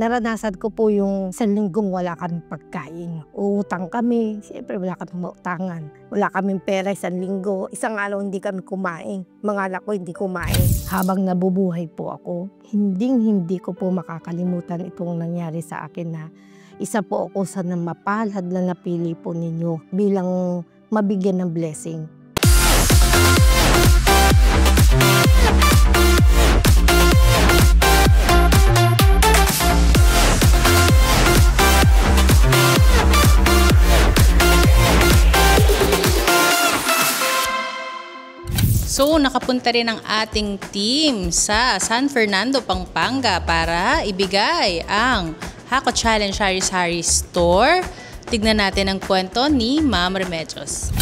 Naranasan ko po yung isang linggong wala kaming pagkain. Uutang kami, siyempre wala kaming mautangan. Wala kaming pera isang linggo, isang araw hindi kami kumain. Mga anak ko hindi kumain. Habang nabubuhay po ako, hindi ko po makakalimutan itong nangyari sa akin na isa po ako sa mapalad na napili po ninyo bilang mabigyan ng blessing. So, nakapunta rin ang ating team sa San Fernando, Pampanga para ibigay ang Hako Challenge Sari-Sari Store. Tignan natin ang kwento ni Ma'am Remedios.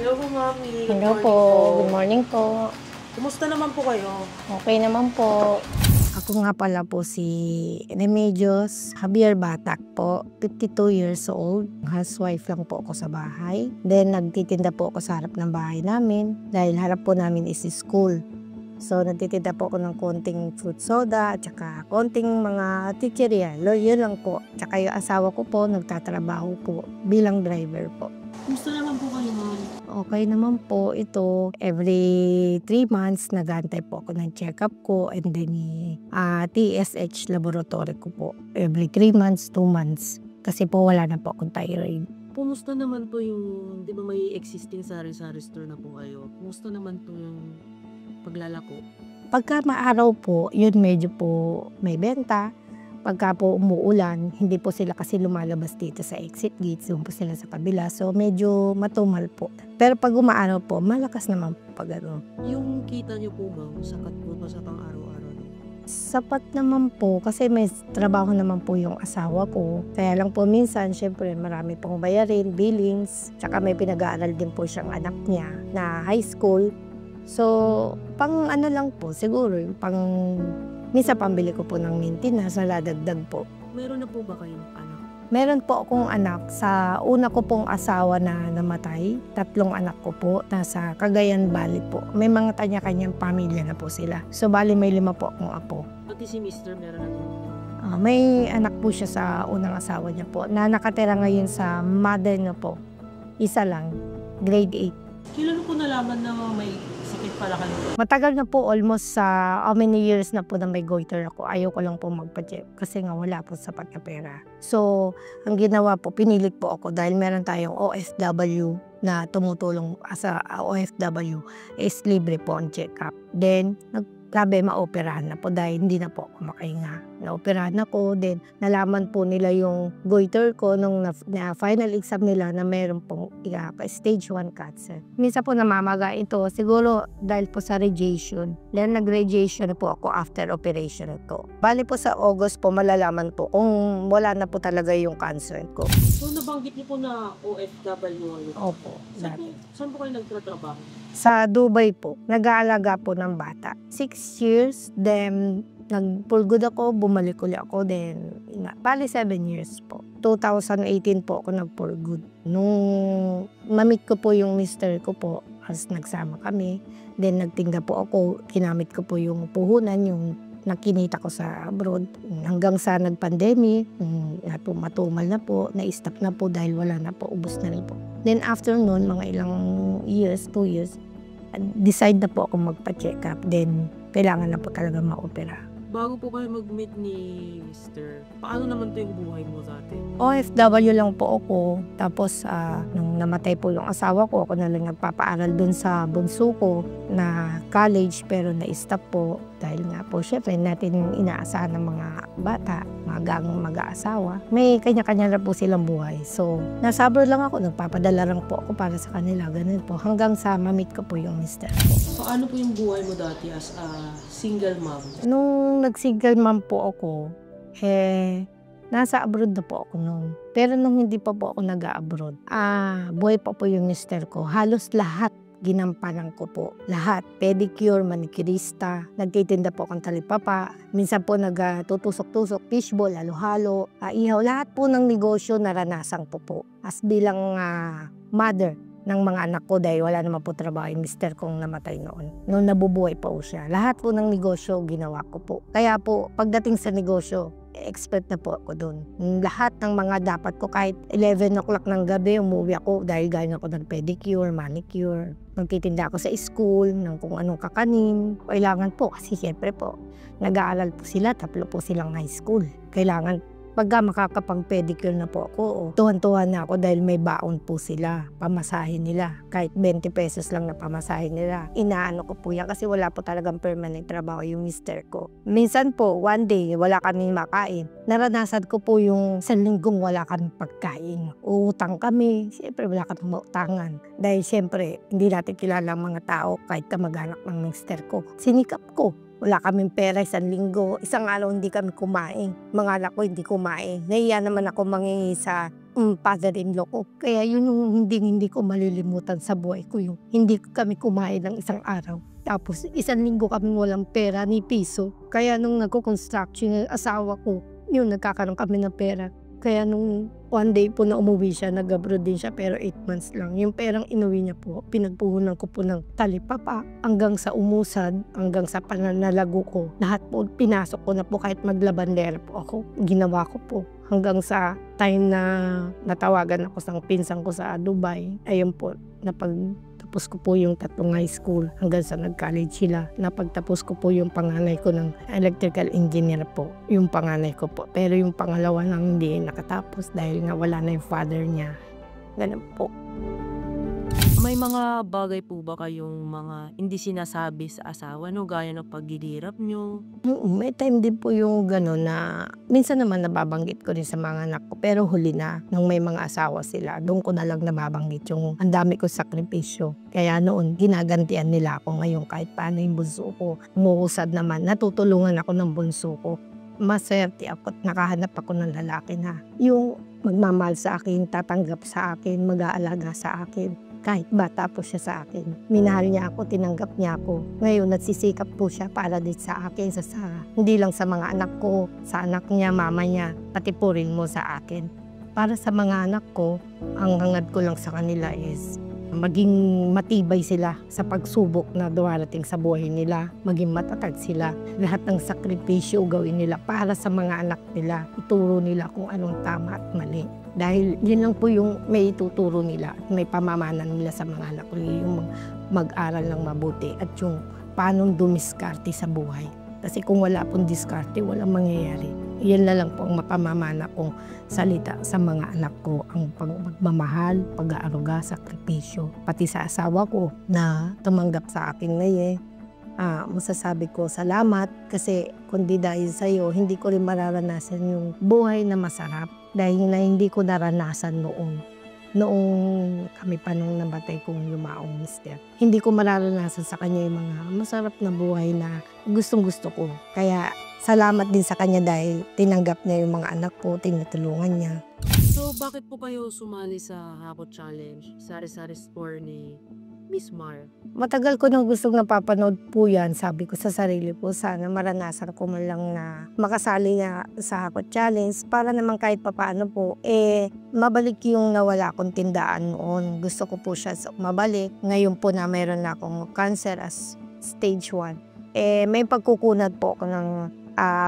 Hello po, Mami. Hello po, good morning po. Kumusta naman po kayo? Okay naman po. Ako nga pala po si Remedios Javier Batak po, 52 years old. Housewife lang po ako sa bahay. Then nagtitinda po ako sa harap ng bahay namin dahil harap po namin is school. So nagtitinda po ako ng konting fruit soda at saka konting mga chichirya. Yun lang po. Tsaka yung asawa ko po nagtatrabaho po bilang driver po. Kumusta naman po kayo, Mami? Okay naman po ito. Every 3 months, nag-aantay po ako ng check-up ko and then TSH laboratory ko po. Every 3 months, 2 months. Kasi po wala na po akong thyroid. Kumusta naman po yung, di ba may existing sari-sari store na po kayo? Kumusta naman po yung paglalako? Pagka maaraw po, yun medyo po may benta. Pagka po umuulan, hindi po sila kasi lumalabas dito sa exit gates, doon po sila sa kabila. So medyo matumal po. Pero pag umaaraw po, malakas naman po pag ano. Yung kita niyo po ba, sakat po ba sa pang-araw-araw? Sapat naman po kasi may trabaho naman po yung asawa ko. Kaya lang po minsan, syempre marami pong bayarin, billings. Tsaka may pinag-aaral din po siyang anak niya na high school. So, pang ano lang po, siguro yung pang... Minsan pambili ko po ng maintenance na ladagdag po. Meron na po ba kayong anak? Meron po akong anak sa una ko pong asawa na namatay. 3 anak ko po, nasa Cagayan Valley po. May mga kanya-kanyang pamilya na po sila. So bali may 5 po akong apo. Pati si Mr. meron na po. May anak po siya sa unang asawa niya po na nakatira ngayon sa mother niya po. Isa lang, grade 8. Kailan po nalaman na may sakit pala kayo? Matagal na po, almost sa how many years na po na may goiter ako. Ayaw ko lang po magpa-check kasi nga wala po sapat na pera. So, ang ginawa po, pinilit po ako dahil meron tayong OFW na tumutulong sa OFW is libre po ang check-up. Then, sabi, maoperahan na po dahil hindi na po ako makahinga. Naoperahan ako, then nalaman po nila yung goiter ko nung na final exam nila na meron pong stage 1 cancer. Minsan po namamaga ito, siguro dahil po sa radiation. Then nag-radiation po ako after operation ko. Bali po sa August po malalaman po kung wala na po talaga yung cancer ko. So nabanggit niyo po na OFW? Opo. Saan po kayo nagtatrabaho? Sa Dubai po, nag-aalaga po ng bata. 6 years, then nagpulgod ako, bumalik ulit ako, then bali 7 years po. 2018 po ako nagpulgod. Nung mamit ko po yung mister ko po, as nagsama kami, then nagtinda po ako, ginamit ko po yung puhunan, yung nakinita ko sa abroad. Hanggang sa nag-pandemic, matumal na po, na-stop na po dahil wala na po, ubos na rin po. Then after noon, mga ilang years, 2 years, decide na po ako magpa-check up. Then kailangan na po talaga ma-opera. Bago po kayo mag-meet ni Mr., paano naman to yung buhay mo dati? OFW lang po ako. Tapos nung namatay po yung asawa ko, ako na lang nagpapaaral dun sa bunso ko na college pero na-stop po. Dahil nga po, syempre natin inaasahan ng mga bata, mga gangong mag-aasawa. May kanya-kanya na po silang buhay. So, nasa abroad lang ako, nagpapadala lang po ako para sa kanila. Ganun po, hanggang sa mamit ko po yung mister ko. Paano po yung buhay mo dati as a single mom? Nung nag-single mom po ako, nasa abroad na po ako noon. Pero nung hindi pa po ako nag-abroad, buhay pa po yung mister ko. Halos lahat ginampanan ko po. Lahat, pedicure, manicurista, nagtitinda po akong talipapa, minsan po nagtutusok-tusok, fishball, halo-halo, ihaw, lahat po ng negosyo naranasan ko po. As bilang mother ng mga anak ko dahil wala naman po trabaho yung mister kong namatay noon. Noong nabubuhay pa po siya. Lahat po ng negosyo ginawa ko po. Kaya po, pagdating sa negosyo, expert na po ako doon. Lahat ng mga dapat ko, kahit 11 o'clock ng gabi, umuwi ako dahil galing ako ng pedicure, manicure. Magtitinda ako sa school ng kung anong kakanin. Kailangan po, kasi siyempre po, nag-aaral po sila, 3 po silang high school. Kailangan, pagka makakapag-pedicure na po ako, tuwan-tuwan na ako dahil may baon po sila, pamasahin nila. Kahit 20 pesos lang na pamasahin nila. Inaano ko po yan kasi wala po talagang permanent trabaho yung mister ko. Minsan po, one day, wala kaming makain. Naranasan ko po yung 1 linggong wala kaming pagkain. Uutang kami, siyempre wala kaming mautangan. Dahil siyempre, hindi natin kilala ang mga tao kahit kamag-anak ng mister ko. Sinikap ko. Wala kaming pera 1 linggo. Isang araw hindi kami kumain. Mga anak ko hindi kumain. Nahiya naman ako mangingi sa father-in-law ko. Kaya yun yung hindi ko malilimutan sa buhay ko. Yung hindi kami kumain ng isang araw. Tapos 1 linggo kami walang pera ni piso. Kaya nung nagko-construction yung asawa ko, yun nagkakaroon kami ng pera. Kaya nung one day po na umuwi siya, nag-abroad din siya pero 8 months lang. Yung perang inuwi niya po, pinagpuhunan ko po ng talipapa hanggang sa umusad, hanggang sa pananalago ko. Lahat po pinasok ko na po kahit maglabandera po ako. Ginawa ko po hanggang sa time na natawagan ako sa pinsan ko sa Dubai. Ayun po, napagtapos ko po yung 3 high school hanggang sa nag-college sila. Napagtapos ko po yung panganay ko ng electrical engineer po. Yung panganay ko po. Pero yung pangalawa lang hindi nakatapos dahil nga wala na yung father niya. Ganun po. May mga bagay po ba kayong mga hindi sinasabi sa asawa, no? Gaya ng paghihirap nyo? May time din po yung gano'n na minsan naman nababanggit ko rin sa mga anak ko pero huli na nung may mga asawa sila. Doon ko na lang nababanggit yung ang dami ko sakripisyo. Kaya noon ginagantian nila ako ngayon kahit paano yung bunso ko. Umuusad naman, natutulungan ako ng bunso ko. Maswerte ako at nakahanap ako ng lalaki na yung magmamahal sa akin, tatanggap sa akin, mag-aalaga sa akin. Kahit bata po siya sa akin. Minahal niya ako, tinanggap niya ako. Ngayon, nagsisikap po siya para din sa akin, hindi lang sa mga anak ko, sa anak niya, mama niya, pati po rin mo sa akin. Para sa mga anak ko, ang hangad ko lang sa kanila is maging matibay sila sa pagsubok na dumarating sa buhay nila, maging matatag sila. Lahat ng sakripisyo gawin nila para sa mga anak nila. Ituro nila kung anong tama at mali. Dahil yun lang po yung may ituturo nila at may pamamanan nila sa mga anak nila, yung mag-aral ng mabuti at yung paano dumiskarte sa buhay. Kasi kung wala pong diskarte, walang mangyayari. Yan na lang po ang mapamamana kong salita sa mga anak ko, ang pagmamahal, pag-aaruga, sakripisyo. Pati sa asawa ko na tumanggap sa akin ngayon, masasabi ko salamat kasi kundi dahil sa iyo, hindi ko rin mararanasan yung buhay na masarap dahil na hindi ko naranasan noong kami pa nung nabatay kong yumaong mister. Hindi ko mararanasan sa kanya yung mga masarap na buhay na gustong-gusto ko. Kaya salamat din sa kanya dahil tinanggap niya yung mga anak ko, tinutulungan niya. So, bakit po kayo sumali sa Hako Challenge, sari-sari store ni Miss Mar? Matagal ko nang gustong napapanood po yan. Sabi ko sa sarili po, sana maranasan ko man lang na makasali nga sa Hako Challenge para naman kahit papaano po, mabalik yung nawala akong tindaan noon. Gusto ko po siya mabalik. Ngayon po na mayroon na akong cancer as stage 1. May pagkukunat po ako ng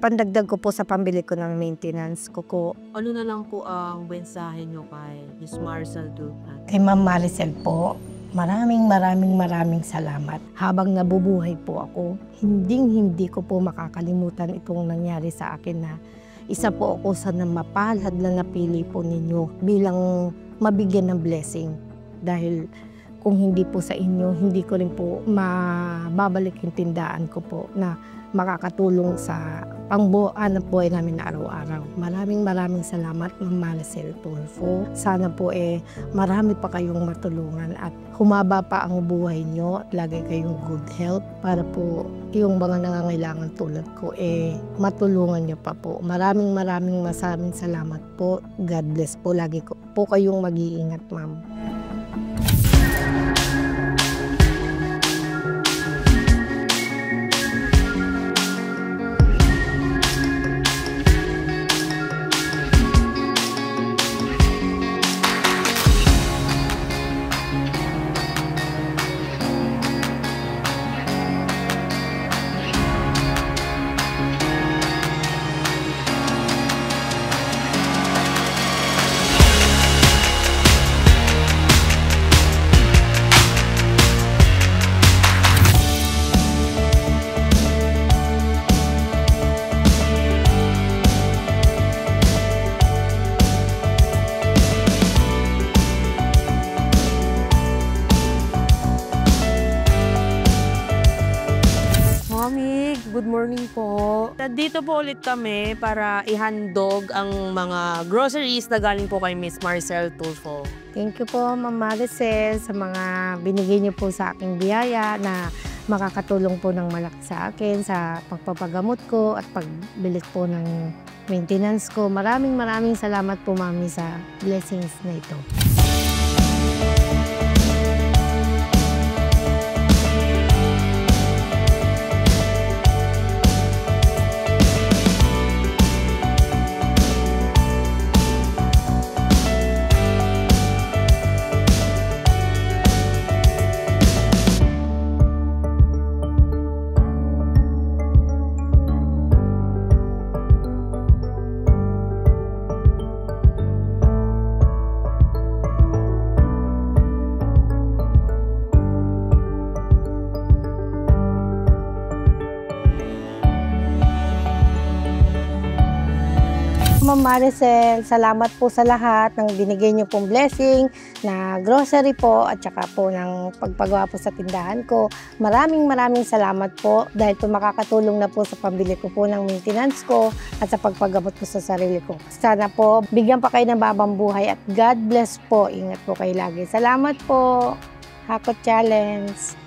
pandagdag ko po sa pambili ko ng maintenance ko. Ano na lang po ang mensahe nyo kay Miss Maricel Ducat? Kay Ma'am Maricel po, maraming salamat. Habang nabubuhay po ako, hindi ko po makakalimutan itong nangyari sa akin na isa po ako sa mapalad na napili po ninyo bilang mabigyan ng blessing. Dahil kung hindi po sa inyo, hindi ko rin po mababalik yung tindaan ko po na makakatulong sa pangbuuan ng buhay namin na araw-araw. Maraming salamat, Ma'am Maricel Tulfo. Sana po marami pa kayong matulungan at humaba pa ang buhay nyo at lagi kayong good health para po yung mga nangangailangan tulad ko matulungan nyo pa po. Maraming salamat po. God bless po. Lagi po kayong mag-iingat, Ma'am. morning po. Nandito po ulit kami para ihandog ang mga groceries na galing po kay Miss Marcel Tulfo. Thank you po, Ma'am Maricel, sa mga binigay niyo po sa aking biyaya na makakatulong po ng malaki sa akin sa pagpapagamot ko at pagbilis po ng maintenance ko. Maraming salamat po, Mami, sa blessings na ito. Ma'am Maricel, salamat po sa lahat ng binigay niyo pong blessing na grocery po at saka po ng pagpagawa po sa tindahan ko. Maraming salamat po dahil po makakatulong na po sa pambili ko po ng maintenance ko at sa pagpagamot ko sa sarili ko. Sana po bigyan pa kayo ng babang buhay at God bless po. Ingat po kayo lagi. Salamat po. Hakot Challenge.